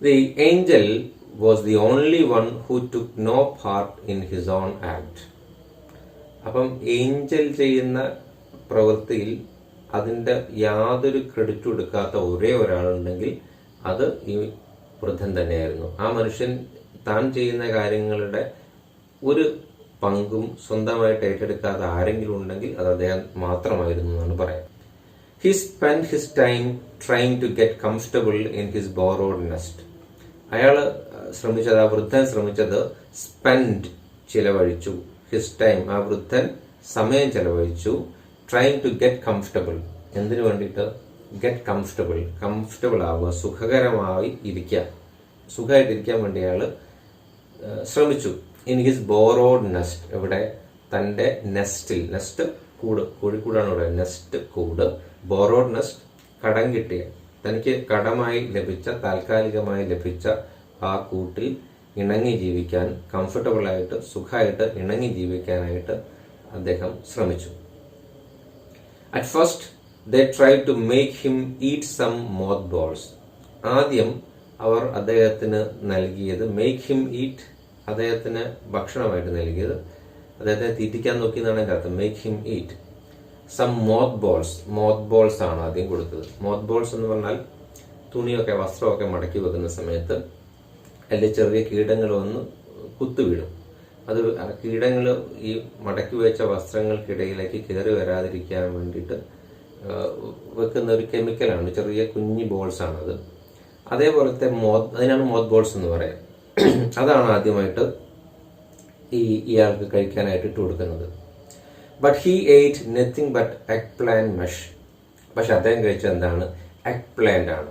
The angel was the only one who took no part in his own act. അപ്പം Angel ചെയ്യുന്ന പ്രവൃത്തിയിൽ അതിൻ്റെ യാതൊരു ക്രെഡിറ്റും എടുക്കാത്ത ഒരേ ഒരാളുണ്ടെങ്കിൽ അത് ഈ വൃദ്ധൻ തന്നെയായിരുന്നു. ആ മനുഷ്യൻ താൻ ചെയ്യുന്ന കാര്യങ്ങളുടെ ഒരു പങ്കും സ്വന്തമായിട്ട് ഏറ്റെടുക്കാതെ ആരെങ്കിലും ഉണ്ടെങ്കിൽ അത് അദ്ദേഹം മാത്രമായിരുന്നു എന്നാണ് പറയാം. He spent his time trying to get comfortable in his borrowed nest. അയാൾ ശ്രമിച്ചത്, ആ വൃദ്ധൻ ശ്രമിച്ചത് സ്പെൻഡ് ചിലവഴിച്ചു, ഹിസ് ടൈം, ആ വൃദ്ധൻ സമയം ചെലവഴിച്ചു, ട്രൈങ് ടു ഗെറ്റ് കംഫർട്ടബിൾ. എന്തിനു വേണ്ടിയിട്ട്? ഗെറ്റ് കംഫർട്ടബിൾ, കംഫർട്ടബിൾ ആവുക, സുഖകരമായി ഇരിക്കുക, സുഖമായിട്ടിരിക്കാൻ വേണ്ടി അയാൾ ശ്രമിച്ചു. ഇൻ ഹിസ് ബോറോഡ് നെസ്റ്റ്, ഇവിടെ തൻ്റെ നെസ്റ്റിൽ, നെസ്റ്റ് കൂട്, കോഴിക്കൂടാണ് ഇവിടെ, നെസ്റ്റ് കൂട്, ബോറോഡ് നെസ്റ്റ് കടം കിട്ടിയ, തനിക്ക് കടമായി ലഭിച്ച, താൽക്കാലികമായി ലഭിച്ച ആ കൂട്ടിൽ ഇണങ്ങി ജീവിക്കാൻ, കംഫർട്ടബിളായിട്ട് സുഖമായിട്ട് ഇണങ്ങി ജീവിക്കാനായിട്ട് അദ്ദേഹം ശ്രമിച്ചു. At first they try to make him eat some mothballs. ആദ്യം അവർ അദ്ദേഹത്തിന് നൽകിയത്, മേക്ക് ഹിം ഈറ്റ്, അദ്ദേഹത്തിന് ഭക്ഷണമായിട്ട് നൽകിയത്, അദ്ദേഹത്തെ തീറ്റിക്കാൻ നോക്കിയെന്നാണ് എൻ്റെ അർത്ഥം. Make him eat some mothballs. Mothballs ആണ് ആദ്യം കൊടുത്തത്. മോത്ത് ബോൾസ് എന്ന് പറഞ്ഞാൽ തുണിയൊക്കെ, വസ്ത്രമൊക്കെ മടക്കി വെക്കുന്ന സമയത്ത് അതിൽ ചെറിയ കീടങ്ങൾ വന്ന് കുത്തുവീഴും. അത് കീടങ്ങൾ ഈ മടക്കി വെച്ച വസ്ത്രങ്ങൾക്കിടയിലേക്ക് കയറി വരാതിരിക്കാൻ വേണ്ടിയിട്ട് വെക്കുന്ന ഒരു കെമിക്കലാണ്, ചെറിയ കുഞ്ഞി ബോൾസ് ആണത്. അതേപോലത്തെ അതിനാണ് മോത്ത് ബോൾസ് എന്ന് പറയാം. അതാണ് ആദ്യമായിട്ട് ഇയാൾക്ക് കഴിക്കാനായിട്ട് ഇട്ട് കൊടുക്കുന്നത്. But he eight nothing but egg plant mesh. പക്ഷെ അദ്ദേഹം കഴിച്ചത് എന്താണ്? എഗ് പ്ലാന്റ് ആണ്.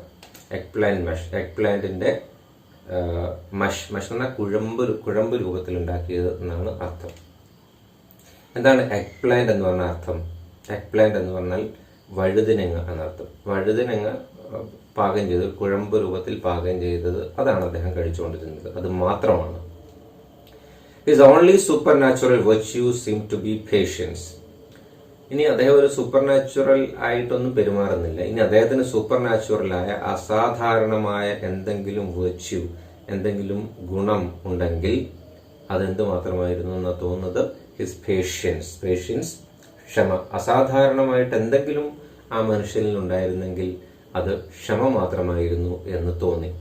എഗ് പ്ലാന്റ് മെഷ്, എഗ് പ്ലാന്റിന്റെ മഷ്, മഷ് എന്നാൽ കുഴമ്പ് രൂപത്തിൽ ഉണ്ടാക്കിയത് എന്നാണ് അർത്ഥം. എന്താണ് എഗ് പ്ലാന്റ് എന്ന് പറഞ്ഞ അർത്ഥം? എഗ് പ്ലാന്റ് എന്ന് പറഞ്ഞാൽ വഴുതിനങ്ങ എന്നർത്ഥം. വഴുതിനങ്ങ പാകം ചെയ്ത്, കുഴമ്പ് രൂപത്തിൽ പാകം ചെയ്തത്, അതാണ് അദ്ദേഹം കഴിച്ചുകൊണ്ടിരുന്നത്. അത് മാത്രമാണ്. His only supernatural virtue seemed to be patience. ഇനി അദ്ദേഹം ഒരു സൂപ്പർ നാച്ചുറൽ ആയിട്ടൊന്നും പെരുമാറുന്നില്ല. ഇനി അദ്ദേഹത്തിന് സൂപ്പർ നാച്ചുറലായ, അസാധാരണമായ എന്തെങ്കിലും വെർച്യൂ, എന്തെങ്കിലും ഗുണം ഉണ്ടെങ്കിൽ അതെന്ത് മാത്രമായിരുന്നു എന്നാണ് തോന്നുന്നത്? His patients. പേഷ്യൻസ്, ക്ഷമ. അസാധാരണമായിട്ട് എന്തെങ്കിലും ആ മനുഷ്യനിൽ ഉണ്ടായിരുന്നെങ്കിൽ അത് ക്ഷമ മാത്രമായിരുന്നു എന്ന് തോന്നി.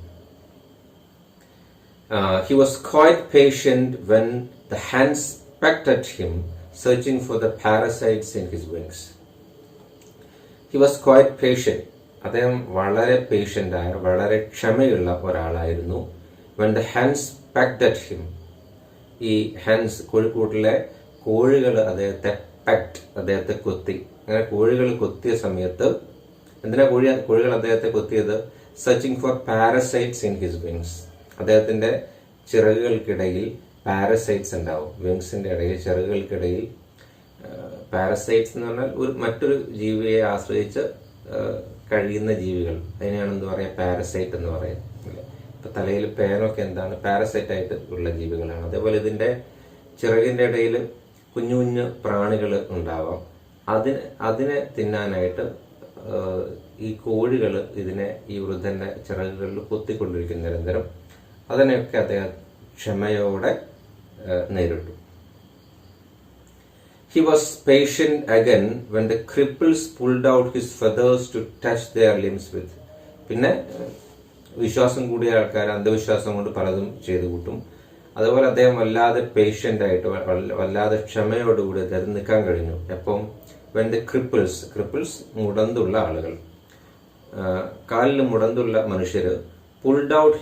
He was quite patient when the hands pecked at him, searching for the parasites in his wings. He was quite patient. അദ്ദേഹം വളരെ പേഷ്യന്റ് ആയ, വളരെ ക്ഷമയുള്ള ഒരാളായിരുന്നു. When the hands pecked at him, ഈ ഹാൻസ്, കോഴിക്കൂട്ടിലെ കോഴികൾ അദ്ദേഹത്തെ കൊത്തി. അങ്ങനെ കോഴികൾ കൊത്തിയ സമയത്ത്, എന്തിനാ കോഴികൾ അദ്ദേഹത്തെ കൊത്തിയത്? Searching for parasites in his wings. അദ്ദേഹത്തിന്റെ ചിറകുകൾക്കിടയിൽ പാരസൈറ്റ്സ് ഉണ്ടാവും. വിങ്സിന്റെ ഇടയിൽ, ചിറകുകൾക്കിടയിൽ പാരസൈറ്റ്സ് എന്ന് പറഞ്ഞാൽ മറ്റൊരു ജീവിയെ ആശ്രയിച്ച് കഴിയുന്ന ജീവികൾ. അതിനെയാണ് എന്ത് പറയാ? പാരസൈറ്റ് എന്ന് പറയാം. ഇപ്പൊ തലയിൽ പേനൊക്കെ എന്താണ്? പാരസൈറ്റ് ആയിട്ട് ഉള്ള ജീവികളാണ്. അതേപോലെ ഇതിന്റെ ചിറകിന്റെ ഇടയിൽ കുഞ്ഞു കുഞ്ഞു പ്രാണികൾ ഉണ്ടാവാം. അതിനെ തിന്നാനായിട്ട് ഈ കോഴികൾ ഈ വൃദ്ധന്റെ ചിറകുകളിൽ കൊത്തിക്കൊണ്ടിരിക്കും നിരന്തരം. അതിനെയൊക്കെ അദ്ദേഹം ക്ഷമയോടെ നേരിട്ടു. He was patient again when the cripples pulled out his feathers to touch their limbs with. പിന്നെ വിശ്വാസം കൂടിയ ആൾക്കാർ അന്ധവിശ്വാസം കൊണ്ട് പലതും ചെയ്തു കൂട്ടും. അതുപോലെ അദ്ദേഹം വല്ലാതെ പേഷ്യന്റ് ആയിട്ട്, വല്ലാതെ ക്ഷമയോടുകൂടി അദ്ദേഹം നിൽക്കാൻ കഴിഞ്ഞു. എപ്പം? when the cripples മുടന്തുള്ള ആളുകൾ, കാലിൽ മുടന്തുള്ള മനുഷ്യര് പുൾഡ് ഔട്ട്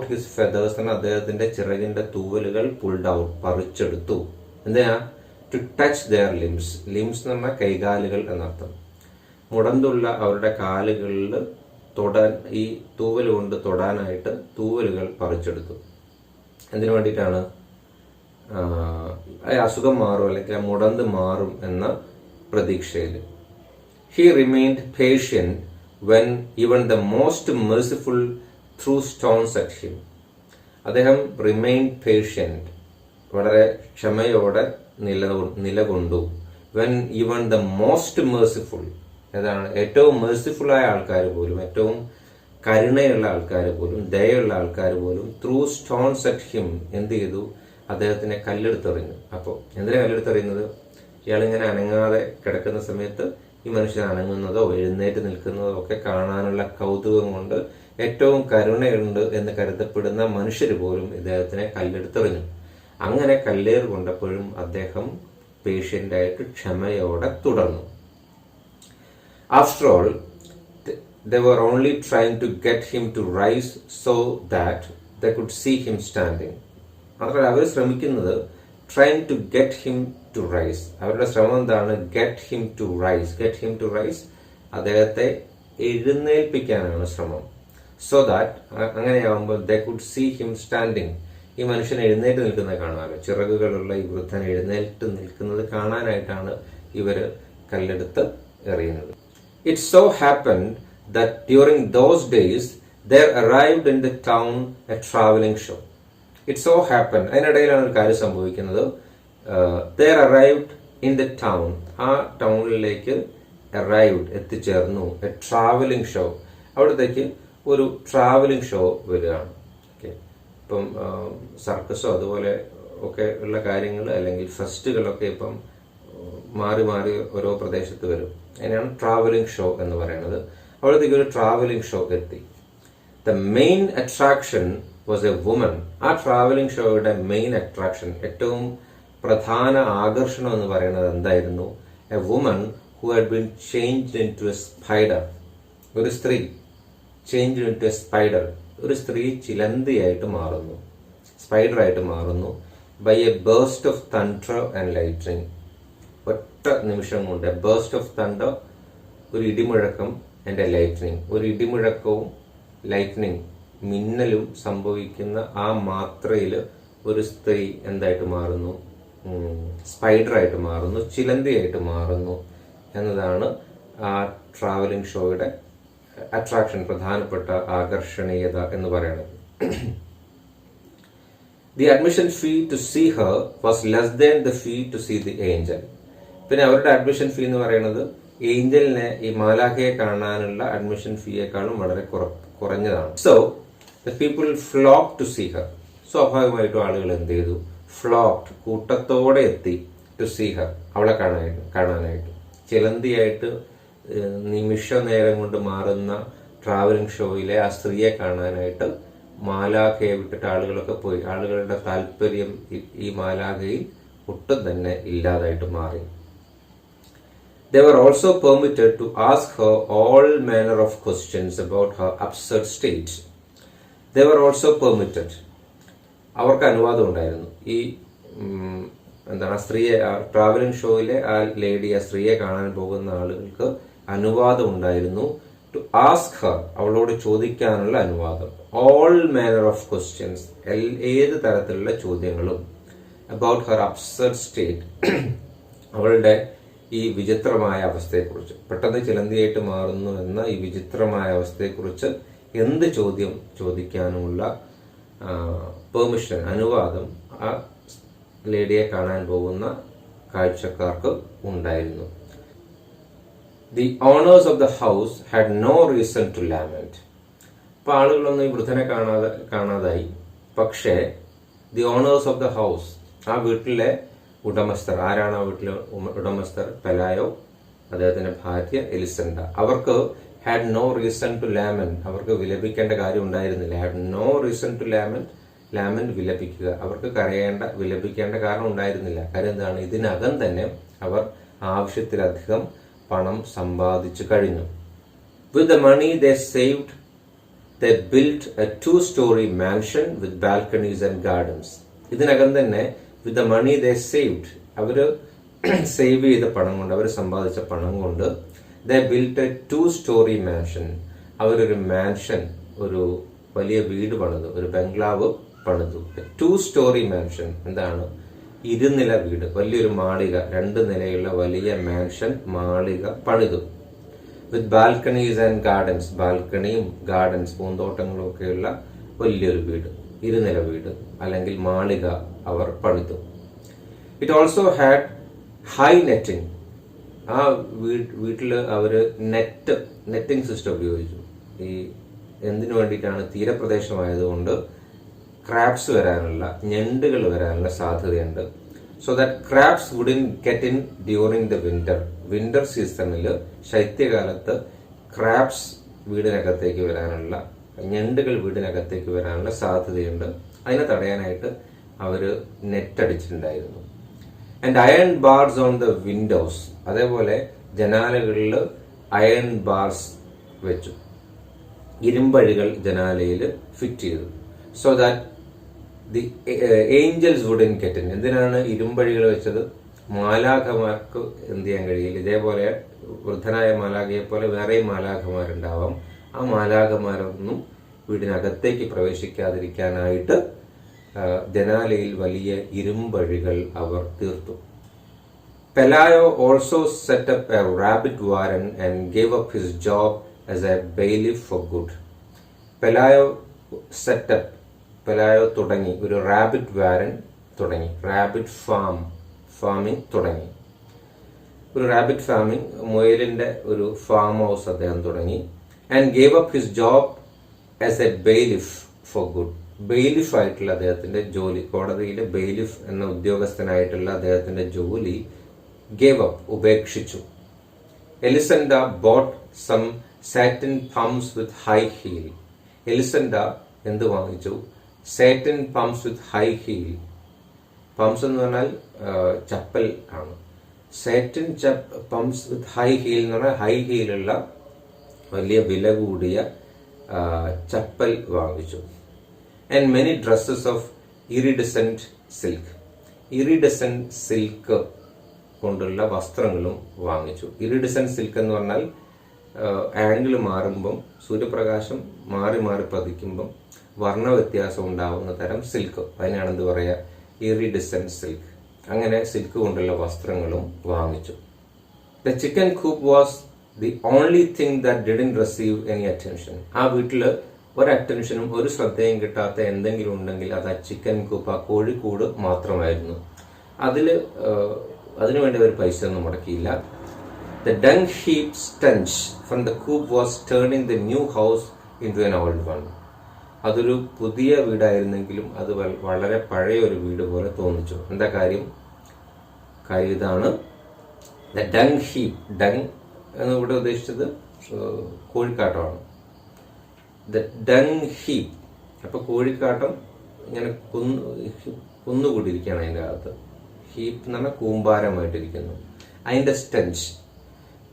ഹിസ് ഫെദേഴ്സ് എന്ന അദ്ദേഹത്തിന്റെ ചിറകിന്റെ തൂവലുകൾ പുൾഡ് ഔട്ട്, പറിച്ചെടുത്തു. എന്തിനാ? To touch their limbs. Limbs എന്ന് പറഞ്ഞാൽ കൈകാലുകൾ എന്നർത്ഥം. മുടന്തുള്ള അവരുടെ കാലുകളിൽ തൊടാൻ, ഈ തൂവൽ കൊണ്ട് തൊടാനായിട്ട് തൂവലുകൾ പറിച്ചെടുത്തു. എന്തിനു വേണ്ടിയിട്ടാണ്? അസുഖം മാറും, അല്ലെങ്കിൽ ആ മുടന്ത് മാറും എന്ന പ്രതീക്ഷയിൽ. He remained patient when even the most merciful threw stones at him. അദ്ദേഹം remained patient, വളരെ ക്ഷമയോടെ നിലകൊണ്ടു. when even the most merciful, ഏതാണ്? ഏറ്റവും മെർസിഫുൾ ആയ ആൾക്കാർ പോലും, ഏറ്റവും കരുണയുള്ള ആൾക്കാർ പോലും, ദയുള്ള ആൾക്കാർ പോലും ത്രൂ സ്റ്റോൺസ് അറ്റ് ഹിം എന്ത് ചെയ്തു? അദ്ദേഹത്തിനെ കല്ലെടുത്തെറിഞ്ഞു. അപ്പോൾ എന്തിനാ കല്ലെടുത്തെറിയുന്നത്? ഇയാളിങ്ങനെ അനങ്ങാതെ കിടക്കുന്ന സമയത്ത് ഈ മനുഷ്യൻ അനങ്ങുന്നതോ എഴുന്നേറ്റ് നിൽക്കുന്നതോ ഒക്കെ കാണാനുള്ള കൗതുകം കൊണ്ട് ഏറ്റവും കരുണയുണ്ട് എന്ന് കരുതപ്പെടുന്ന മനുഷ്യർ പോലും ഇദ്ദേഹത്തിനെ കല്ലെടുത്തെറിഞ്ഞു. അങ്ങനെ കല്ലേറ് കൊണ്ടപ്പോഴും അദ്ദേഹം പേഷ്യൻ്റായിട്ട് ക്ഷമയോടെ തുടർന്നു. After all, they were only trying to get him to rise so that they could see him standing. മാത്രമല്ല അവർ ശ്രമിക്കുന്നത് trying to get him to rise. അവരുടെ ശ്രമം എന്താണ്? get him to rise. അദ്ദേഹത്തെ എഴുന്നേൽപ്പിക്കാനാണ് ശ്രമം. so that അങ്ങനെയാവുമ്പോൾ they could see him standing. ഈ മനുഷ്യൻ എഴുന്നേറ്റ് നിൽക്കുന്നത് കാണാമല്ലോ. ചിറകുകളുള്ള ഈ വൃദ്ധൻ എഴുന്നേറ്റ് നിൽക്കുന്നത് കാണാനായിട്ടാണ് ഇവര് കല്ലെടുത്ത് എറിയുന്നത്. It so happened that during those days there arrived in the town a traveling show. It so happened, അതിനിടയിലാണ് ഒരു കാര്യം സംഭവിക്കുന്നത്. There arrived in the town, ആ ടൗണിലേക്ക് arrived എത്തിച്ചേർന്നു a traveling show. അവിടത്തേക്ക് ഒരു ട്രാവലിംഗ് ഷോ വരികയാണ്. ഓക്കെ, ഇപ്പം സർക്കസോ അതുപോലെ ഒക്കെ ഉള്ള കാര്യങ്ങൾ അല്ലെങ്കിൽ ഫെസ്റ്റുകളൊക്കെ ഇപ്പം മാറി മാറി ഓരോ പ്രദേശത്ത് വരും. അതിനാണ് ട്രാവലിംഗ് ഷോ എന്ന് പറയുന്നത്. അവിടത്തേക്ക് ഒരു ട്രാവലിംഗ് ഷോ എത്തി. The main attraction was a woman. ആ ട്രാവലിംഗ് ഷോയുടെ മെയിൻ അട്രാക്ഷൻ, ഏറ്റവും പ്രധാന ആകർഷണം എന്ന് പറയുന്നത് എന്തായിരുന്നു? A woman who had been changed into a spider. ഒരു സ്ത്രീ changed into a spider. ഒരു സ്ത്രീ ചിലന്തിയായിട്ട് മാറുന്നു, സ്പൈഡറായിട്ട് മാറുന്നു. By a beast of thunder and lightning. ഒറ്റ നിമിഷം കൊണ്ട് എ ബേസ്റ്റ് ഓഫ് തണ്ടർ, ഒരു ഇടിമുഴക്കം, ആൻഡ് എ ലൈറ്റ്നിങ്, ഒരു ഇടിമുഴക്കവും ലൈറ്റ്നിങ് മിന്നലും സംഭവിക്കുന്ന ആ മാത്രയിൽ ഒരു സ്ത്രീ എന്തായിട്ട് മാറുന്നു? സ്പൈഡറായിട്ട് മാറുന്നു, ചിലന്തിയായിട്ട് മാറുന്നു എന്നതാണ് ആ ട്രാവലിംഗ് ഷോയുടെ അട്രാക്ഷൻ, പ്രധാനപ്പെട്ട ആകർഷണീയത എന്ന് പറയുന്നത്. The admission fee to see her was less than the fee to see the angel. പിന്നെ അവരുടെ അഡ്മിഷൻ ഫീ എന്ന് പറയുന്നത് ഏഞ്ചലിനെ, ഈ മാലാഖയെ കാണാനുള്ള അഡ്മിഷൻ ഫീയേക്കാളും വളരെ കുറഞ്ഞതാണ്. So the people flock to see her. സ്വാഭാവികമായിട്ടും ആളുകൾ എന്ത് ചെയ്തു? ഫ്ലോക്ട്, കൂട്ടത്തോടെ എത്തി ടു സീ ഹർ, അവളെ കാണാനായിട്ട്. ചിലന്തിയായിട്ട് നിമിഷ നേരം കൊണ്ട് മാറുന്ന ട്രാവലിംഗ് ഷോയിലെ ആ സ്ത്രീയെ കാണാനായിട്ട് മാലാഖയെ വിട്ടിട്ട് ആളുകളൊക്കെ പോയി. ആളുകളുടെ താല്പര്യം ഈ മാലാഖയിൽ ഒട്ടും തന്നെ ഇല്ലാതായിട്ട് മാറി. They were also permitted to ask her all manner of questions about her absurd state. They were also permitted. അവർക്ക് അനുവാദം ഉണ്ടായിരുന്നു. ഈ എന്താണ്, ആ സ്ത്രീയെ, ട്രാവലിംഗ് ഷോയിലെ ആ ലേഡി, ആ സ്ത്രീയെ കാണാൻ പോകുന്ന ആളുകൾക്ക് അനുവാദം ഉണ്ടായിരുന്നു. ടു ആസ്ക് ഹർ, അവളോട് ചോദിക്കാനുള്ള അനുവാദം. ഓൾ മാനർ ഓഫ് ക്വസ്റ്റ്യൻസ്, ഏത് തരത്തിലുള്ള ചോദ്യങ്ങളും. അബൌട്ട് ഹർ അബ്സർഡ് സ്റ്റേറ്റ്, അവളുടെ ഈ വിചിത്രമായ അവസ്ഥയെക്കുറിച്ച്, പെട്ടെന്ന് ചിലന്തിയായിട്ട് മാറുന്നു എന്ന ഈ വിചിത്രമായ അവസ്ഥയെക്കുറിച്ച് എന്ത് ചോദ്യം ചോദിക്കാനുമുള്ള പെർമിഷൻ, അനുവാദം ആ ലേഡിയെ കാണാൻ പോകുന്ന കാഴ്ചക്കാർക്ക് ഉണ്ടായിരുന്നു. The owners of the house had no reason to lament. അപ്പൊ ആളുകളൊന്നും ഈ വൃദ്ധനെ കാണാതായി. പക്ഷേ the owners of the house, ആ വീട്ടിലെ ഉടമസ്ഥർ, ആരാണ് ആ വീട്ടിലെ ഉടമസ്ഥർ? പെലായോ, അദ്ദേഹത്തിന്റെ ഭാര്യ എലിസണ്ട. അവർക്ക് had no reason to lament, അവർക്ക് വിലപിക്കേണ്ട കാര്യം ഉണ്ടായിരുന്നില്ല. Had no reason to lament, lament വിലപിക്കുക, അവർക്ക് വിലപിക്കേണ്ട കാരണം ഉണ്ടായിരുന്നില്ല. കാര്യം എന്താണ്? ഇതിനകം തന്നെ അവർ ആവശ്യത്തിലധികം പണം സമ്പാദിച്ചു കഴിഞ്ഞു. With the money they saved they built a 2-story mansion with balconies and gardens. ഇതിനകം തന്നെ with the money they saved, അവര് സേവ് ചെയ്ത പണം കൊണ്ട്, അവർ സമ്പാദിച്ച പണം കൊണ്ട് they built a 2-story mansion, അവരൊരു മാൻഷൻ, ഒരു വലിയ വീട് പണിതു, ഒരു ബംഗ്ലാവ് പണിതു. 2-story mansion എന്താണ്? ഇരുനില വീട്, വലിയൊരു മാളിക, 2 നിലയുള്ള വലിയ മാൻഷൻ, മാളിക പണിതു. വിത്ത് ബാൽക്കണീസ് ആൻഡ് ഗാർഡൻസ്, ബാൽക്കണിയും ഗാർഡൻസ്, പൂന്തോട്ടങ്ങളും ഒക്കെയുള്ള വലിയൊരു വീട്, ഇരുനില വീട് അല്ലെങ്കിൽ മാളിക അവർ പണിതു. It also had high netting. ആ വീട്ടില് അവര് നെറ്റിംഗ് സിസ്റ്റം ഉപയോഗിച്ചു. ഈ എന്തിനു വേണ്ടിയിട്ടാണ്? തീരപ്രദേശമായതുകൊണ്ട് ക്രാബ്സ് വരാനുള്ള, ഞണ്ടുകൾ വരാനുള്ള സാധ്യതയുണ്ട്. So that crabs wouldn't get in during the winter സീസണിൽ, ശൈത്യകാലത്ത് ക്രാബ്സ് വീടിനകത്തേക്ക് വരാനുള്ള, ഞണ്ടുകൾ വീടിനകത്തേക്ക് വരാനുള്ള സാധ്യതയുണ്ട്. അതിനെ തടയാനായിട്ട് അവർ നെറ്റ് അടിച്ചിട്ടുണ്ടായിരുന്നു. And iron bars on the windows, അതേപോലെ ജനാലകളിൽ അയൺ ബാർസ് വെച്ചു, ഇരുമ്പഴികൾ ജനാലയിൽ ഫിറ്റ് ചെയ്തു. So that the angels wouldn't get in. എന്തിനാണ് ഇരുമ്പഴികൾ വെച്ചത്? മാലാഖമാർക്ക് എന്ത് ചെയ്യാൻ കഴിയില്ല. ഇതേപോലെ വൃദ്ധനായ മാലാഖയെ പോലെ വേറെയും മാലാഖമാരുണ്ടാവാം. ആ മാലാഖമാരൊന്നും വീടിനകത്തേക്ക് പ്രവേശിക്കാതിരിക്കാനായിട്ട് ജനാലയിൽ വലിയ ഇരുമ്പഴികൾ അവർ തീർത്തു. Pelayo also set up a rabbit warren and gave up his job as a bailiff for good. Pelayo തുടങ്ങി ഒരു റാബിറ്റ് വാരൻ തുടങ്ങി, റാബിറ്റ് ഫാമിംഗ് തുടങ്ങി. ഒരു റാബിറ്റ് ഫാമിംഗ്, മുയലിന്റെ ഒരു ഫാം ഹൗസ് അദ്ദേഹം തുടങ്ങി. And gave up his job as a bailiff for good. Bailiff ആയിട്ടുള്ള അദ്ദേഹത്തിന്റെ ജോലി, കോടതിയിലെ ബെയിലിഫ് എന്ന ഉദ്യോഗസ്ഥനായിട്ടുള്ള അദ്ദേഹത്തിന്റെ ജോലി ഗേവ് അപ്പ്, ഉപേക്ഷിച്ചു. Elisenda bought some satin pumps with high heel. Elisenda എന്ത് വാങ്ങിച്ചു? Satin pumps with high heel. Pumps എന്ന് പറഞ്ഞാൽ ചപ്പൽ ആണ്. Satin pumps with high heel എന്ന് പറഞ്ഞാൽ ഹൈ ഹീലുള്ള വലിയ വില കൂടിയ ചപ്പൽ വാങ്ങിച്ചു. And many dresses of iridescent silk. Iridescent silk കൊണ്ടുള്ള വസ്ത്രങ്ങളും വാങ്ങിച്ചു. ഇറിഡസെന്റ് സിൽക്ക് എന്ന് പറഞ്ഞാൽ ആംഗിൾ മാറുമ്പം, സൂര്യപ്രകാശം മാറി മാറി പതിക്കുമ്പം വർണ്ണവ്യത്യാസം ഉണ്ടാവുന്ന തരം സിൽക്ക്, അതിനാണ് എന്ത് പറയുക? ഇറിഡസെന്റ് സിൽക്ക്. അങ്ങനെ സിൽക്ക് കൊണ്ടുള്ള വസ്ത്രങ്ങളും വാങ്ങിച്ചു. The chicken coop was the only thing that didn't receive any attention. ആ വീട്ടില് ഒരു അറ്റൻഷനും ഒരു ശ്രദ്ധയും കിട്ടാത്ത എന്തെങ്കിലും ഉണ്ടെങ്കിൽ അത് ആ ചിക്കൻ കൂപ്പ്, ആ കോഴിക്കൂട് മാത്രമായിരുന്നു. അതിനുവേണ്ടി അവർ പൈസ ഒന്നും മുടക്കിയില്ല. The dung heap stench from the coop was turning the new house into an old one. അതൊരു പുതിയ വീടായിരുന്നെങ്കിലും അത് വളരെ പഴയ ഒരു വീട് പോലെ തോന്നിച്ചു. എന്താ കാര്യം ഇതാണ്. ദ ഡങ് ഹീപ്പ്, ഡങ് എന്ന് ഇവിടെ ഉദ്ദേശിച്ചത് കോഴിക്കാട്ടമാണ്. ദ ഡങ് ഹീപ്പ്, അപ്പൊ കോഴിക്കാട്ടം ഇങ്ങനെ കുന്നുകൂടിയിരിക്കുകയാണ് അതിൻ്റെ അകത്ത്. ഹീപ്പ് എന്ന് പറഞ്ഞാൽ കൂമ്പാരമായിട്ടിരിക്കുന്നു. അതിന്റെ സ്റ്റെഞ്ച്,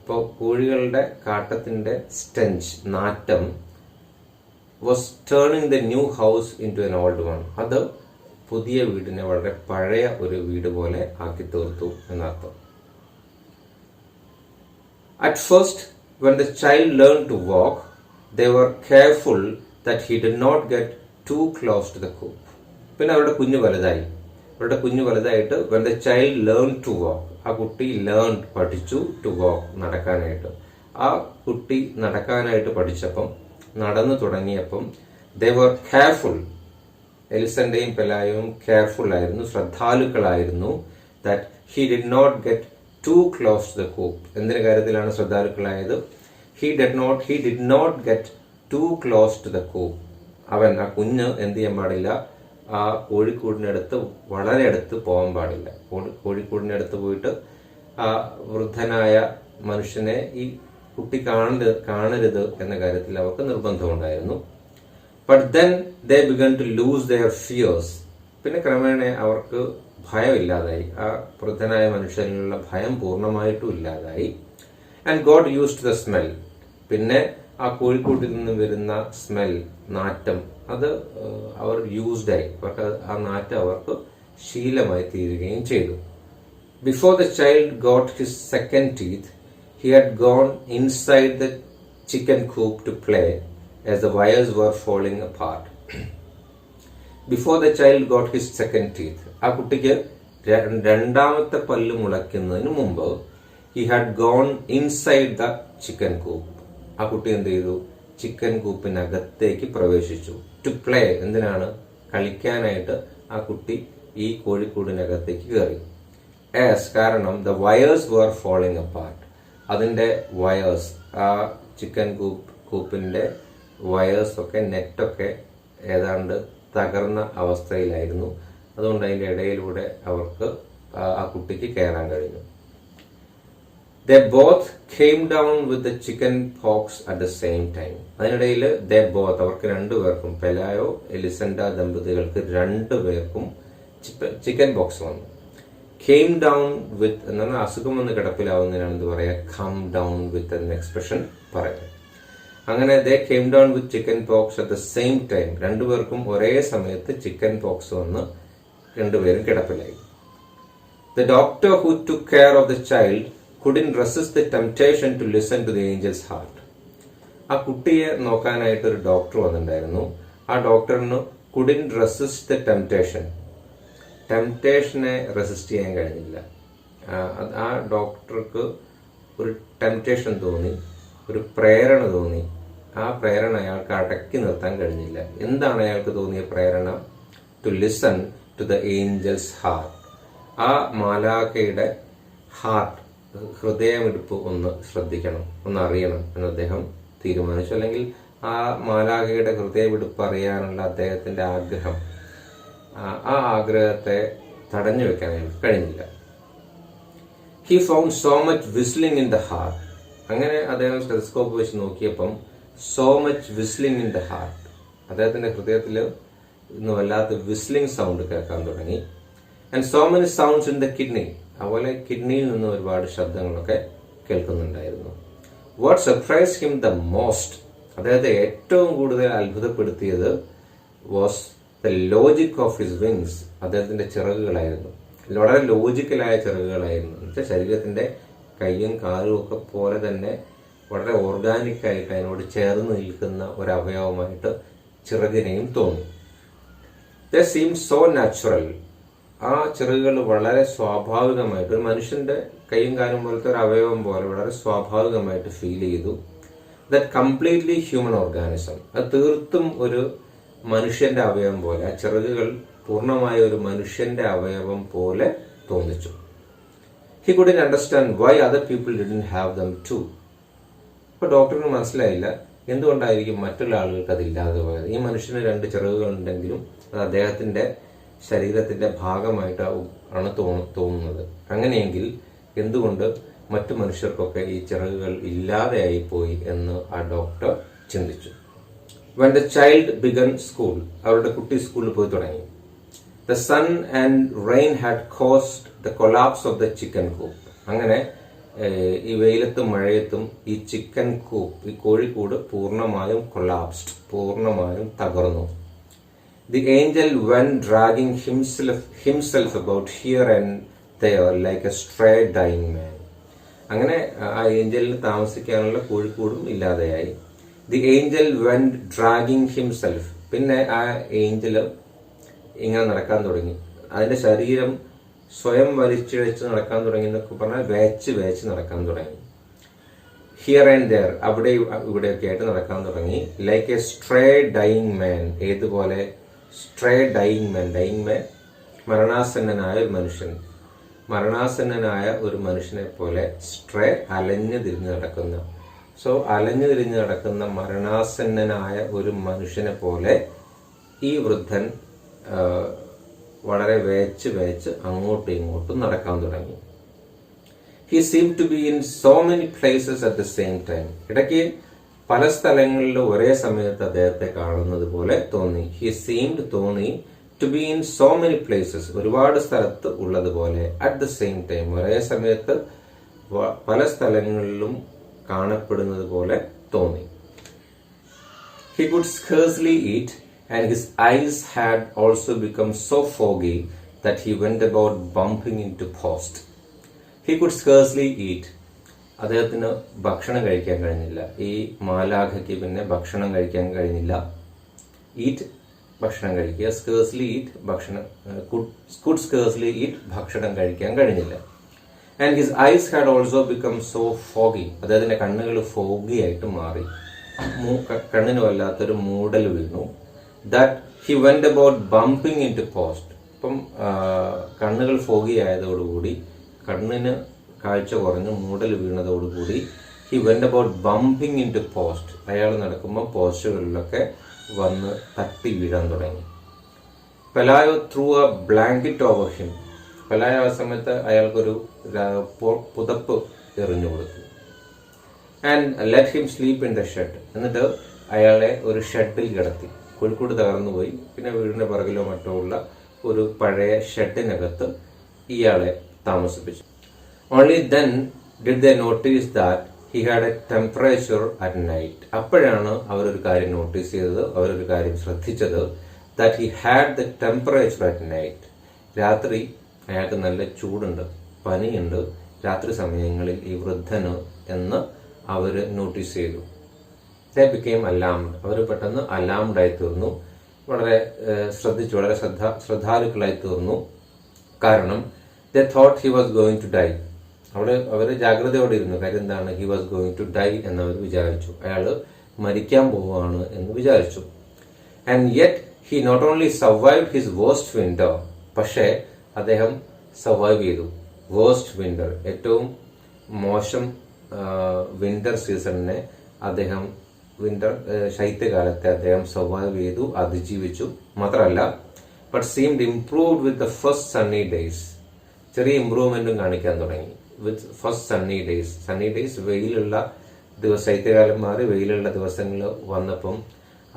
ഇപ്പോൾ കോഴികളുടെ കാട്ടത്തിന്റെ സ്റ്റെഞ്ച്, നാറ്റം, was turning the new house into an old one. അത് പുതിയ വീടിനെ വളരെ പഴയ ഒരു വീട് പോലെ ആക്കി തീർത്തു എന്നർത്ഥം. At first, when the child learned to walk, they were careful that he did not get too close to the coop. പിന്നെ അവരുടെ കുഞ്ഞു വലുതായിട്ട് when the child learned to walk, ആ കുട്ടി പഠിച്ചു to walk, നടക്കാനായിട്ട്. ആ കുട്ടി നടക്കാനായിട്ട് പഠിച്ചപ്പം, നടന്നു തുടങ്ങിയപ്പം they were careful, എലിസന്റെയും പെലായും കെയർഫുൾ ആയിരുന്നു, ശ്രദ്ധാലുക്കളായിരുന്നു, that he did not get too close to the coop. എന്തിന്റെ കാര്യത്തിലാണ് ശ്രദ്ധാലുക്കളായത്? he did not get too close to the coop. അവൻ, ആ കുഞ്ഞ് എന്ത് ചെയ്യാൻ പാടില്ല? ആ കോഴിക്കൂടിനടുത്ത് വളരെ അടുത്ത് പോകാൻ പാടില്ല. കോഴിക്കൂടിനടുത്ത് പോയിട്ട് ആ വൃദ്ധനായ മനുഷ്യനെ ഈ കുട്ടി കാണരുത് എന്ന കാര്യത്തിൽ അവർക്ക് നിർബന്ധമുണ്ടായിരുന്നു. But then they began to lose their fears. പിന്നെ ക്രമേണ അവർക്ക് ഭയമില്ലാതായി. ആ വൃദ്ധനായ മനുഷ്യനിലുള്ള ഭയം പൂർണ്ണമായിട്ടും ഇല്ലാതായി. And God used the smell. പിന്നെ ആ കോഴിക്കൂട്ടിൽ നിന്ന് വരുന്ന സ്മെൽ, നാറ്റം, അത് അവർ യൂസ്ഡായി. അവർക്ക് ആ നാറ്റം അവർക്ക് ശീലമായി തീരുകയും ചെയ്തു. Before the child got his second teeth, he had gone inside the chicken coop to play as the wires were falling apart. Before the child got his second teeth, ആ കുട്ടിക്ക് രണ്ടാമത്തെ പല്ല് മുളയ്ക്കുന്നതിന് മുമ്പ് he had gone inside the chicken coop. ആ കുട്ടി എന്ത് ചെയ്തു? Chicken കൂപ്പിനകത്തേക്ക് പ്രവേശിച്ചു. ടു പ്ലേ, എന്തിനാണ്? കളിക്കാനായിട്ട് ആ കുട്ടി ഈ കോഴിക്കൂടിനകത്തേക്ക് കയറി. കാരണം the wires were falling apart. അതിന്റെ വയേഴ്സ്, ആ ചിക്കൻ കൂപ്പിന്റെ വയേഴ്സൊക്കെ നെറ്റൊക്കെ ഏതാണ്ട് തകർന്ന അവസ്ഥയിലായിരുന്നു. അതുകൊണ്ട് അതിൻ്റെ ഇടയിലൂടെ അവർക്ക് ആ കുട്ടിക്ക് കയറാൻ കഴിഞ്ഞു. They both came down with the chicken pox at the same time. അതിനിടയിൽ അവർക്ക് രണ്ടുപേർക്കും, പെലായോ എലിസണ്ട ദമ്പതികൾക്ക് രണ്ടുപേർക്കും ചിക്കൻ പോക്സ് വന്നു. Came down with എന്നാണ് അസുഖം വന്ന് കിടപ്പിലാവുന്നതിനാണ് എന്ത് പറയുക, come down with എന്ന എക്സ്പ്രഷൻ പറയുന്നത്. അങ്ങനെ they came down with chicken pox at the same time. രണ്ടുപേർക്കും ഒരേ സമയത്ത് ചിക്കൻ പോക്സ് വന്ന് രണ്ടുപേരും കിടപ്പിലായി. The doctor who took care of the child couldn't resist the temptation to listen to the angel's heart. ആ കുട്ടിയെ നോക്കാനായിട്ട് ഒരു ഡോക്ടർ വന്നിട്ടുണ്ടായിരുന്നു. ആ ഡോക്ടറിന് couldn't resist the ടെംപ്റ്റേഷനെ റെസിസ്റ്റ് ചെയ്യാൻ കഴിഞ്ഞില്ല. ആ ഡോക്ടർക്ക് ഒരു ടെംപ്റ്റേഷൻ തോന്നി, ഒരു പ്രേരണ തോന്നി. ആ പ്രേരണ അയാൾക്ക് അടക്കി നിർത്താൻ കഴിഞ്ഞില്ല. എന്താണ് അയാൾക്ക് തോന്നിയ പ്രേരണ? To listen to the angel's heart. ആ മാലാഖയുടെ ഹാർട്ട്, ഹൃദയമിടിപ്പ് ഒന്ന് ശ്രദ്ധിക്കണം, ഒന്ന് അറിയണം എന്ന് അദ്ദേഹം തീരുമാനിച്ചു. അല്ലെങ്കിൽ ആ മാലാഖയുടെ ഹൃദയമിടിപ്പ് അറിയാനുള്ള അദ്ദേഹത്തിന്റെ ആഗ്രഹം, ആ ആഗ്രഹത്തെ തടഞ്ഞു വെക്കാൻ അയാൾക്ക് കഴിഞ്ഞില്ല. He found so much whistling in the heart. അങ്ങനെ അദ്ദേഹം ടെലിസ്കോപ്പ് വെച്ച് നോക്കിയപ്പം so much whistling in the heart, അദ്ദേഹത്തിന്റെ ഹൃദയത്തിൽ ഇന്ന് വല്ലാത്ത വിസ്ലിംഗ് സൗണ്ട് കേൾക്കാൻ തുടങ്ങി. And so many sounds in the kidney, അതുപോലെ കിഡ്നിയിൽ നിന്ന് ഒരുപാട് ശബ്ദങ്ങളൊക്കെ കേൾക്കുന്നുണ്ടായിരുന്നു. What surprise him the most, അദ്ദേഹത്തെ ഏറ്റവും കൂടുതൽ അത്ഭുതപ്പെടുത്തിയത് was the logic of his wings, അദ്ദേഹത്തിന്റെ ചിറകുകളായിരുന്നു. വളരെ ലോജിക്കലായ ചിറകുകളായിരുന്നു. എന്നുവെച്ചാൽ ശരീരത്തിന്റെ കയ്യും കാലും ഒക്കെ പോലെ തന്നെ വളരെ ഓർഗാനിക് ആയിട്ട് അതിനോട് ചേർന്ന് നിൽക്കുന്ന ഒരു അവയവമായിട്ട് ചിറകിനെയും തോന്നി. The seem so natural. ആ ചിറകുകൾ വളരെ സ്വാഭാവികമായിട്ട് ഒരു മനുഷ്യന്റെ കൈയും കാലും പോലത്തെ ഒരു അവയവം പോലെ വളരെ സ്വാഭാവികമായിട്ട് ഫീൽ ചെയ്തു. ദാറ്റ് കംപ്ലീറ്റ്ലി ഹ്യൂമൻ ഓർഗാനിസം, അത് തീർത്തും ഒരു മനുഷ്യന്റെ അവയവം പോലെ, ആ ചിറകുകൾ പൂർണ്ണമായ ഒരു മനുഷ്യന്റെ അവയവം പോലെ തോന്നിച്ചു. He couldn't understand why other people didn't have them too. അപ്പൊ ഡോക്ടറിന് മനസ്സിലായില്ല എന്തുകൊണ്ടായിരിക്കും മറ്റുള്ള ആളുകൾക്ക് അതില്ലാതെ പോയത്. ഈ മനുഷ്യന് രണ്ട് ചിറകുകൾ ഉണ്ടെങ്കിലും അത് അദ്ദേഹത്തിന്റെ ശരീരത്തിന്റെ ഭാഗമായിട്ട് ആണ് തോന്നുന്നത്. അങ്ങനെയെങ്കിൽ എന്തുകൊണ്ട് മറ്റു മനുഷ്യർക്കൊക്കെ ഈ ചിറകുകൾ ഇല്ലാതെയായി പോയി എന്ന് ആ ഡോക്ടർ ചിന്തിച്ചു. When the child began school, അവരുടെ കുട്ടി സ്കൂളിൽ പോയി തുടങ്ങി. The sun and rain had caused the collapse of the chicken coop. അങ്ങനെ ഈ വെയിലത്തും മഴയത്തും ഈ ചിക്കൻ കൂപ്പ്, ഈ കോഴിക്കൂട് പൂർണ്ണമായും കൊളാപ്സ്ഡ്, പൂർണ്ണമായും തകർന്നു. The angel went dragging himself about here and there like a stray dying man. അങ്ങനെ ആ ഏഞ്ചലിന് താമസിക്കാനുള്ള കോഴിക്കൂടും ഇല്ലാതെയായി. The Angel went dragging himself. പിന്നെ ആ ഏഞ്ചല് ഇങ്ങനെ നടക്കാൻ തുടങ്ങി. അതിന്റെ ശരീരം സ്വയം വലിച്ചിഴച്ച് നടക്കാൻ തുടങ്ങി എന്നൊക്കെ പറഞ്ഞാൽ വേച്ച് നടക്കാൻ തുടങ്ങി. ഹിയർ ആൻഡ് ദെയർ, അവിടെ ഇവിടെയൊക്കെ ആയിട്ട് നടക്കാൻ തുടങ്ങി. ലൈക്ക് എ സ്ട്രേ ഡൈയിങ് മാൻ. ഏതുപോലെ? സ്ട്രേ ഡൈയിങ് മാൻ. ഡൈയിങ് മാൻ മരണാസന്നനായ ഒരു മനുഷ്യൻ. മരണാസന്നനായ ഒരു മനുഷ്യനെ പോലെ സ്ട്രേ അലഞ്ഞു തിരിഞ്ഞ് നടക്കുന്ന, സോ അലഞ്ഞു തിരിഞ്ഞ് നടക്കുന്ന മരണാസന്നനായ ഒരു മനുഷ്യനെ പോലെ ഈ വൃദ്ധൻ വളരെ വേച്ച് അങ്ങോട്ടും ഇങ്ങോട്ടും നടക്കാൻ തുടങ്ങി. He seem to be in so many places at the same time. ഇടയ്ക്ക് പല സ്ഥലങ്ങളിൽ ഒരേ സമയത്ത് അദ്ദേഹത്തെ കാണുന്നത് പോലെ തോന്നി. ഹി സീംഡ് തോന്നി to be in so many places, ഒരുപാട് സ്ഥലത്ത് ഉള്ളതുപോലെ. അറ്റ് ദ സെയിം ടൈം, ഒരേ സമയത്ത് പല സ്ഥലങ്ങളിലും കാണപ്പെടുന്നത് പോലെ തോന്നി. He could scarcely eat, and his eyes had also become so foggy that he went about bumping into posts. He could scarcely eat. അദ്ദേഹത്തിന് ഭക്ഷണം കഴിക്കാൻ കഴിഞ്ഞില്ല. ഈ മാലാഖയ്ക്ക് പിന്നെ ഭക്ഷണം കഴിക്കാൻ കഴിഞ്ഞില്ല. ഈറ്റ്, ഭക്ഷണം കഴിക്കുക. സ്കേഴ്സ്ലി ഈറ്റ്, ഭക്ഷണം. കുഡ് സ്കേഴ്സ്ലി ഈറ്റ്, ഭക്ഷണം കഴിക്കാൻ കഴിഞ്ഞില്ല. And his eyes had also become so foggy. അദ്ദേഹത്തിന്റെ കണ്ണുകൾ ഫോഗി ആയിട്ട് മാറി. കണ്ണിന് വല്ലാത്തൊരു മൂടൽ വീണു. That he went about bumping into post. അപ്പം കണ്ണുകൾ ഫോഗി ആയതോടുകൂടി, കണ്ണിന് കാഴ്ച കുറഞ്ഞ് മൂടൽ വീണതോടുകൂടി he went about bumping into post. അയാൾ നടക്കുമ്പോൾ പോസ്റ്റുകളിലൊക്കെ വന്ന് തട്ടി വീഴാൻ തുടങ്ങി. Pelayo threw a blanket over him. Pelayo ആ സമയത്ത് അയാൾക്കൊരു പുതപ്പ് എറിഞ്ഞു കൊടുത്തു. And let him sleep in the shed. എന്നിട്ട് അയാളെ ഒരു ഷെഡിൽ കിടത്തി. കോഴിക്കോട് തകർന്നു പോയി. പിന്നെ വീടിന്റെ പുറകിലോ മറ്റോ ഉള്ള ഒരു പഴയ ഷെഡിനകത്ത് ഇയാളെ താമസിപ്പിച്ചു. Only then did they notice that he had a temperature at night. അപ്പോഴാണ് അവരൊരു കാര്യം നോട്ടീസ് ചെയ്തത്, അവരൊരു കാര്യം ശ്രദ്ധിച്ചത്. That he had the temperature at night. രാത്രി അയാൾക്ക് നല്ല ചൂടുണ്ട്, പനിയുണ്ട് രാത്രി സമയങ്ങളിൽ ഈ വൃദ്ധന് എന്ന് അവർ നോട്ടീസ് ചെയ്തു. ദേ ബിക്കെയിം അലാംഡ്. അവർ പെട്ടെന്ന് അലാംഡ് ആയി തീർന്നു. വളരെ ശ്രദ്ധിച്ചു, വളരെ ശ്രദ്ധാലുക്കളായി തീർന്നു. കാരണം they thought he was going to die. അവർ ജാഗ്രതയോടെ ഇരുന്നു. കാര്യം എന്താണ്? He was going to die എന്നവർ വിചാരിച്ചു. അയാൾ മരിക്കാൻ പോവുകയാണ് എന്ന് വിചാരിച്ചു. And yet he not only survived his worst winter, പക്ഷേ അദ്ദേഹം സർവൈവ് ചെയ്തു. വേഴ്സ്റ്റ് വിന്റർ, ഏറ്റവും മോശം വിന്റർ സീസണിനെ അദ്ദേഹം, ശൈത്യകാലത്തെ അദ്ദേഹം സർവൈവ് ചെയ്തു, അതിജീവിച്ചു. മാത്രമല്ല, but seemed improved with the first Sunny days. ചെറിയ ഇംപ്രൂവ്മെന്റും കാണിക്കാൻ തുടങ്ങി. With first Sunny days. Sunny days, വെയിലുള്ള ശൈത്യകാലം മാറി വെയിലുള്ള ദിവസങ്ങൾ വന്നപ്പം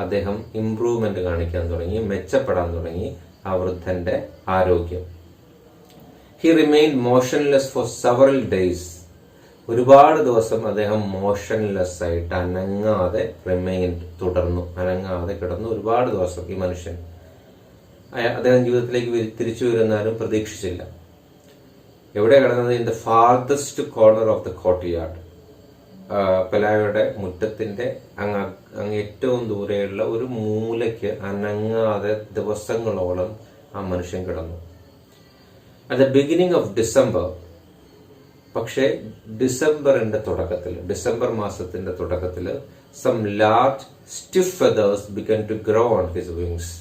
അദ്ദേഹം ഇംപ്രൂവ്മെന്റ് കാണിക്കാൻ തുടങ്ങി, മെച്ചപ്പെടാൻ തുടങ്ങി ആ വൃദ്ധന്റെ ആരോഗ്യം. He remained motionless four several days. ഒരുപാട് ദിവസം അദ്ദേഹം മോഷൻലെസ് ആയിട്ട് അനങ്ങാതെ റിമെയിൻഡ്, തുടർന്നു, അനങ്ങാതെ കിടന്നു ഒരുപാട് ദിവസം. ഈ മനുഷ്യൻ അദ്ദേഹം ജീവിതത്തിലേക്ക് തിരിച്ചു വരുന്നാലും പ്രതീക്ഷിച്ചില്ല. എവിടെ കിടന്നത്? In the farthest corner of the courtyard. പെലായോയുടെ മുറ്റത്തിന്റെ അങ്ങ് ഏറ്റവും ദൂരെയുള്ള ഒരു മൂലയ്ക്ക് അനങ്ങാതെ ദിവസങ്ങളോളം ആ മനുഷ്യൻ കിടന്നു. At the beginning of December, പക്ഷേ ഡിസംബറിന്റെ തുടക്കത്തിൽ, ഡിസംബർ മാസത്തിന്റെ തുടക്കത്തിൽ, some large stiff feathers began to grow on his wings.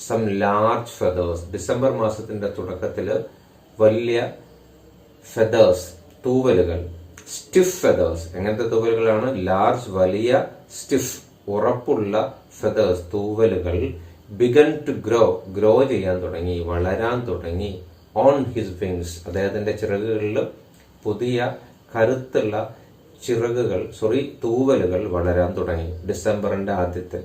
Some large feathers. December മാസത്തിന്റെ തുടക്കത്തിൽ വലിയ ഫെദേഴ്സ്, തൂവലുകൾ, സ്റ്റിഫ് ഫെദേഴ്സ്. എങ്ങനത്തെ തൂവലുകളാണ്? ലാർജ്, വലിയ, സ്റ്റിഫ്, ഉറപ്പുള്ള ഫെദേഴ്സ്, തൂവലുകൾ, ബിഗൻ ടു ഗ്രോ ചെയ്യാൻ തുടങ്ങി, വളരാൻ തുടങ്ങി. ഓൺ ഹിസ് വിങ്സ്, അദ്ദേഹത്തിന്റെ ചിറകുകളിൽ പുതിയ കരുത്തുള്ള തൂവലുകൾ വളരാൻ തുടങ്ങി. ഡിസംബറിന്റെ ആദ്യത്തിൽ.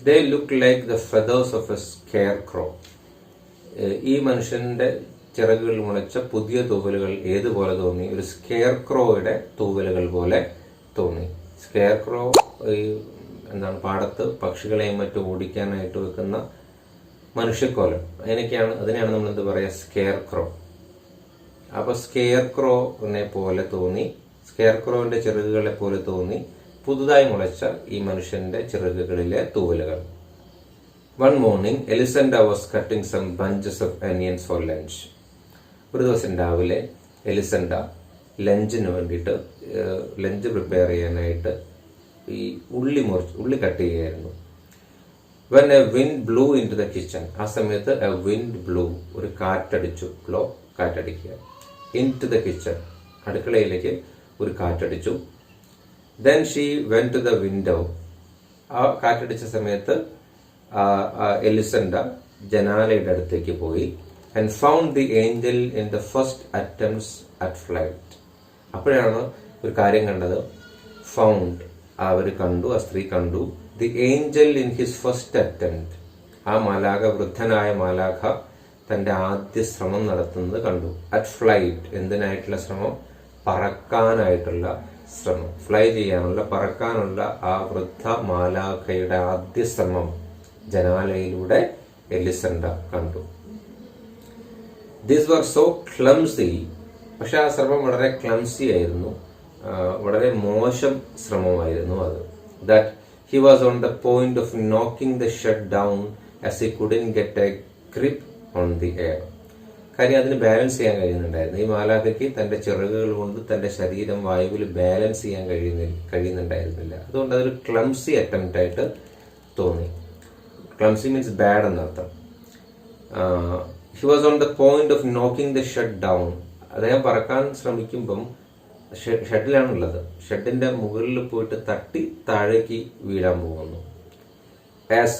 They look like the feathers of a scarecrow. ഈ മനുഷ്യന്റെ ചിറകുകൾ മുളച്ച പുതിയ തൂവലുകൾ ഏതുപോലെ തോന്നി? ഒരു സ്കെയർ ക്രോയുടെ തൂവലുകൾ പോലെ തോന്നി. സ്കെയർ ക്രോ എന്താണ്, പാടത്ത് പക്ഷികളെയും മറ്റും ഓടിക്കാനായിട്ട് വെക്കുന്ന മനുഷ്യക്കോലം, അതിനെയാണ് നമ്മൾ എന്ത് പറയാ? സ്കെയർ ക്രോ. അപ്പൊ സ്കെയർ ക്രോനെ പോലെ തോന്നി, സ്കെയർ ക്രോവിന്റെ ചിറകുകളെ പോലെ തോന്നി പുതുതായി മുളച്ച ഈ മനുഷ്യന്റെ ചിറകുകളിലെ തൂവലുകൾ. One morning Elisenda was cutting some bunches of onions for lunch. ഒരു ദിവസം രാവിലെ എലിസൻഡ ലഞ്ചിന് വേണ്ടിയിട്ട്, ലഞ്ച് പ്രിപ്പയർ ചെയ്യാനായിട്ട് ഈ ഉള്ളി കട്ട് ചെയ്യുകയായിരുന്നു. When a wind blew into the kitchen. ആ സമയത്ത് എ വിൻഡ് ബ്ലൂ, ഒരു കാറ്റടിച്ചു. കാറ്റടിക്കുക. ഇൻ ടു ദ കിച്ചൺ, അടുക്കളയിലേക്ക് ഒരു കാറ്റടിച്ചു. Then she went to the window. ആ കാറ്റടിച്ച സമയത്ത് എലിസൻഡ ജനാലയുടെ അടുത്തേക്ക് പോയി. And found the angel in the first attempts at flight. അപ്പോഴാണ് ഒരു കാര്യം കണ്ടത്. ഫൗണ്ട്, ആ സ്ത്രീ കണ്ടു. The angel in his first attempt. ആ മാലാഖ, വൃദ്ധനായ മാലാഖ തന്റെ ആദ്യ ശ്രമം നടത്തുന്നത് കണ്ടു. അറ്റ് ഫ്ലൈറ്റ്, എന്തിനായിട്ടുള്ള ശ്രമം? പറക്കാനായിട്ടുള്ള ശ്രമം. ഫ്ലൈ ചെയ്യാനുള്ള, പറക്കാനുള്ള ആ വൃദ്ധ മാലാഖയുടെ ആദ്യ ശ്രമം ജനാലയിലൂടെ എലിസൻഡ കണ്ടു. These were so clumsy. പക്ഷെ ആ ശ്രമം വളരെ ക്ലംസി ആയിരുന്നു, വളരെ മോശം ശ്രമമായിരുന്നു അത്. That he was on the point of knocking the shut down as he couldn't get A grip on the air. കാര്യം അതിന് ബാലൻസ് ചെയ്യാൻ കഴിയുന്നുണ്ടായിരുന്നു. ഈ മാലാഖയ്ക്ക് തന്റെ ചിറകുകൾ കൊണ്ട് തന്റെ ശരീരം വായുവിൽ ബാലൻസ് ചെയ്യാൻ കഴിയുന്നുണ്ടായിരുന്നില്ല. അതുകൊണ്ട് അതൊരു ക്ലംസി അറ്റംപ്റ്റ് ആയിട്ട് തോന്നി. ക്ലംസി മീൻസ് ബാഡ് എന്നർത്ഥം. He was on the point of knocking the shut down. അദ്ദേഹം പറക്കാൻ ശ്രമിക്കുമ്പം ഷെഡിലാണുള്ളത്. ഷെഡിന്റെ മുകളിൽ പോയിട്ട് തട്ടി താഴേക്ക് വീഴാൻ പോകുന്നു.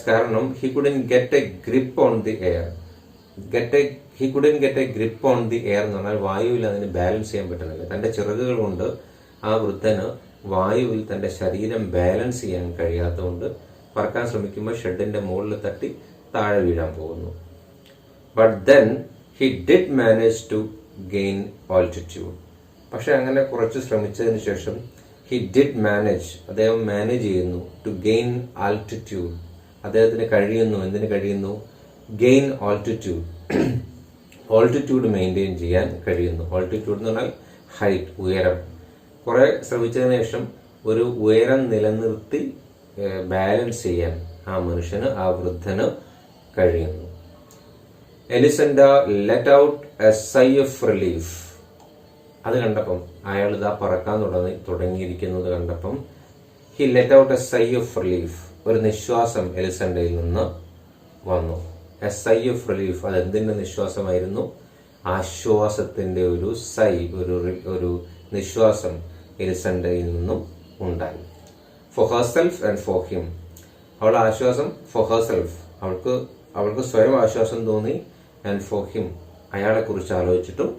കാരണം he couldn't get A grip on the air. He couldn't get A grip on the air എന്ന് പറഞ്ഞാൽ വായുവിൽ അതിന് ബാലൻസ് ചെയ്യാൻ പറ്റുന്നില്ല. തന്റെ ചിറകുകൾ കൊണ്ട് ആ വൃദ്ധന് വായുവിൽ തന്റെ ശരീരം ബാലൻസ് ചെയ്യാൻ കഴിയാത്തതുകൊണ്ട് പറക്കാൻ ശ്രമിക്കുമ്പോൾ ഷെഡിന്റെ മുകളിൽ തട്ടി താഴെ വീഴാൻ പോകുന്നു. But then he did manage to gain altitude. പക്ഷെ അങ്ങനെ കുറച്ച് ശ്രമിച്ചതിന് ശേഷം ഹി ഡിഡ് മാനേജ്, അദ്ദേഹം മാനേജ് ചെയ്യുന്നു, ടു ഗെയിൻ ആൾട്ടിറ്റ്യൂഡ്. അദ്ദേഹത്തിന് കഴിയുന്നു. എന്തിനു കഴിയുന്നു? Gain altitude. ഓൾട്ടിറ്റ്യൂഡ് മെയിൻറ്റെയിൻ ചെയ്യാൻ കഴിയുന്നു. ഓൾട്ടിറ്റ്യൂഡ് എന്ന് പറഞ്ഞാൽ ഹൈറ്റ്, ഉയരം. കുറെ ശ്രമിച്ചതിന് ശേഷം ഒരു ഉയരം നിലനിർത്തി ബാലൻസ് ചെയ്യാൻ ആ മനുഷ്യന്, ആ വൃദ്ധന് കഴിയുന്നു. Elisenda let out a sigh of relief. അത് കണ്ടപ്പം, അയാൾ ഇതാ പറക്കാൻ തുടങ്ങിയിരിക്കുന്നത് കണ്ടപ്പം he let out a sigh of relief. ഒരു നിശ്വാസം എലിസണ്ടയിൽ നിന്ന് വന്നു. A sigh of relief. അത് എന്തിന്റെ നിശ്വാസമായിരുന്നു? ആശ്വാസത്തിന്റെ ഒരു സൈ, ഒരു നിശ്വാസം എലിസണ്ടയിൽ നിന്നും ഉണ്ടായി. For herself and for him. അവളുടെ ആശ്വാസം ഫോർ ഹെർസെൽഫ്, അവൾക്ക് സ്വയം ആശ്വാസം തോന്നി. ആൻഡ് ഫോർ ഹിം, അയാളെ കുറിച്ച് ആലോചിച്ചിട്ടും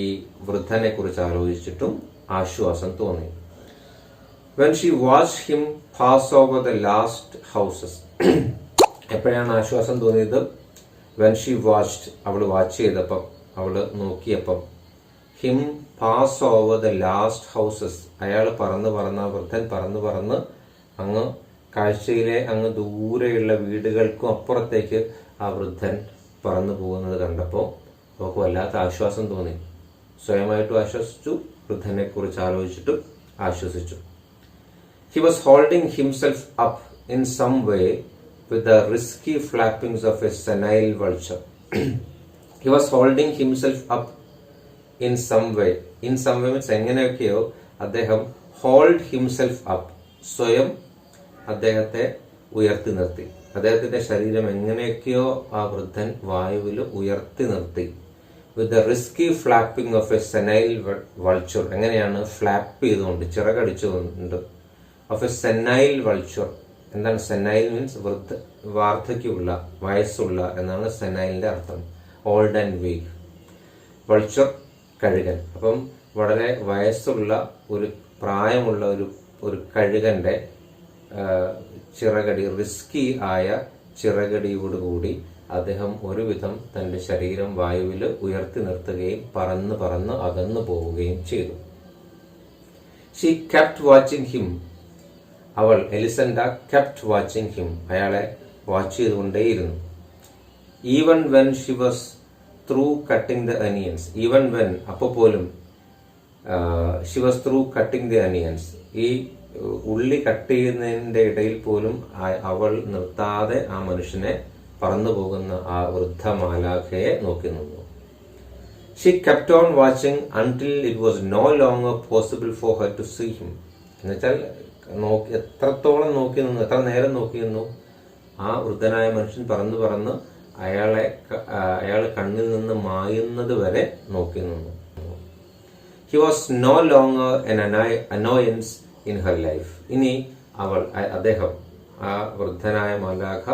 ഈ വൃദ്ധനെ കുറിച്ച് ആലോചിച്ചിട്ടും ആശ്വാസം തോന്നി. When she watched him pass over the last houses. എപ്പോഴാണ് ആശ്വാസം തോന്നിയത്? വെൻ ഷി വാച്ച്ഡ്, അവൾ വാച്ച് ചെയ്തപ്പം, അവള് നോക്കിയപ്പം. Him pass over the last houses. അയാൾ ആ വൃദ്ധൻ പറന്ന് അങ്ങ് കാഴ്ചയിലെ അങ്ങ് ദൂരെയുള്ള വീടുകൾക്കും അപ്പുറത്തേക്ക് ആ വൃദ്ധൻ പറന്നു പോകുന്നത് കണ്ടപ്പോൾ അവർക്ക് വല്ലാത്ത ആശ്വാസം തോന്നി. സ്വയമായിട്ടും ആശ്വസിച്ചു, വൃദ്ധനെ കുറിച്ച് ആലോചിച്ചിട്ടും ആശ്വസിച്ചു. He was holding himself up in some way with the risky flappings of a senile vulture. He was holding himself up in some way. In some way means എങ്ങനെയൊക്കെയോ അദ്ദേഹം ഹോൾഡ് ഹിംസെൽഫ് അപ്പ്, സ്വയം അദ്ദേഹത്തെ ഉയർത്തി നിർത്തി. അദ്ദേഹത്തിന്റെ ശരീരം എങ്ങനെയൊക്കെയോ ആ വൃദ്ധൻ വായുവിൽ ഉയർത്തി നിർത്തി. With the risky flapping of a senile vulture. എങ്ങനെയാണ്? ഫ്ലാപ്പ് ചെയ്തുകൊണ്ട്, ചിറകടിച്ചുകൊണ്ട്. Of a senile vulture. എന്താണ് സെനൈൽ? മീൻസ് വാർദ്ധക്യമുള്ള, വയസ്സുള്ള എന്നാണ് സെനൈലിന്റെ അർത്ഥം. Old and week. വൾച്ചർ, കഴുകൻ. അപ്പം വളരെ വയസ്സുള്ള, ഒരു പ്രായമുള്ള ഒരു കഴുകന്റെ ചിറകടി, റിസ്കി ആയ ചിറകടിയോടുകൂടി അദ്ദേഹം ഒരുവിധം തന്റെ ശരീരം വായുവിൽ ഉയർത്തി നിർത്തുകയും പറന്ന് അകന്നു പോവുകയും ചെയ്തു. She kept watching him. അവൾ, എലിസണ്ട, കെപ്റ്റ് വാച്ചിങ് ഹിം. അയാളെ വാച്ച് ചെയ്തുകൊണ്ടേയിരുന്നു. Even when she was through cutting the onions. Even when, അപ്പോൾ പോലും, she was through cutting the onions. ഈ ഉള്ളി കട്ട് ചെയ്യുന്നതിന്റെ ഇടയിൽ പോലും അവൾ നിർത്താതെ ആ മനുഷ്യനെ, പറന്നു പോകുന്ന ആ വൃദ്ധമാലാഖയെ നോക്കി നിന്നു. She kept on watching until it was no longer possible for her to see him. എന്നുവെച്ചാൽ എത്രത്തോളം നോക്കി നിന്നു, എത്ര നേരം നോക്കി നിന്നു? ആ വൃദ്ധനായ മനുഷ്യൻ പറന്ന് അയാൾ കണ്ണിൽ നിന്ന് മായുന്നത് വരെ നോക്കി നിന്നു. He was no longer an annoyance in her life. ഇനി അദ്ദേഹം, ആ വൃദ്ധനായ മാലാഖ,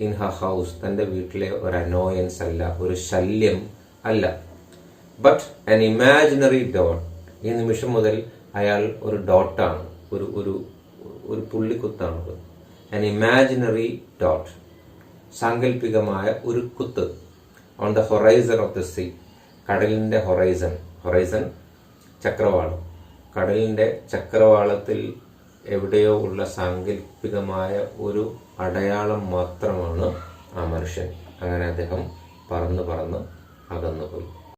ഇൻ ഹർ ഹൗസ്, തന്റെ വീട്ടിലെ ഒരു അനോയൻസ് അല്ല, ഒരു ശല്യം അല്ല. But an imaginary dot. ഈ നിമിഷം മുതൽ അയാൾ ഒരു ഡോട്ടാണ്, ഒരു പുള്ളിക്കുത്താണ്. ആൻ ഇമാജിനറി ഡോട്ട്, സാങ്കല്പികമായ ഒരു കുത്ത്. On the horizon of the sea. കടലിന്റെ ഹൊറൈസൺ ചക്രവാളം. കടലിന്റെ ചക്രവാളത്തിൽ എവിടെയോ ഉള്ള സാങ്കല്പികമായ ഒരു അടയാളം മാത്രമാണ് ആ മനുഷ്യൻ. അങ്ങനെ അദ്ദേഹം പറന്ന് അകന്നുപോയി.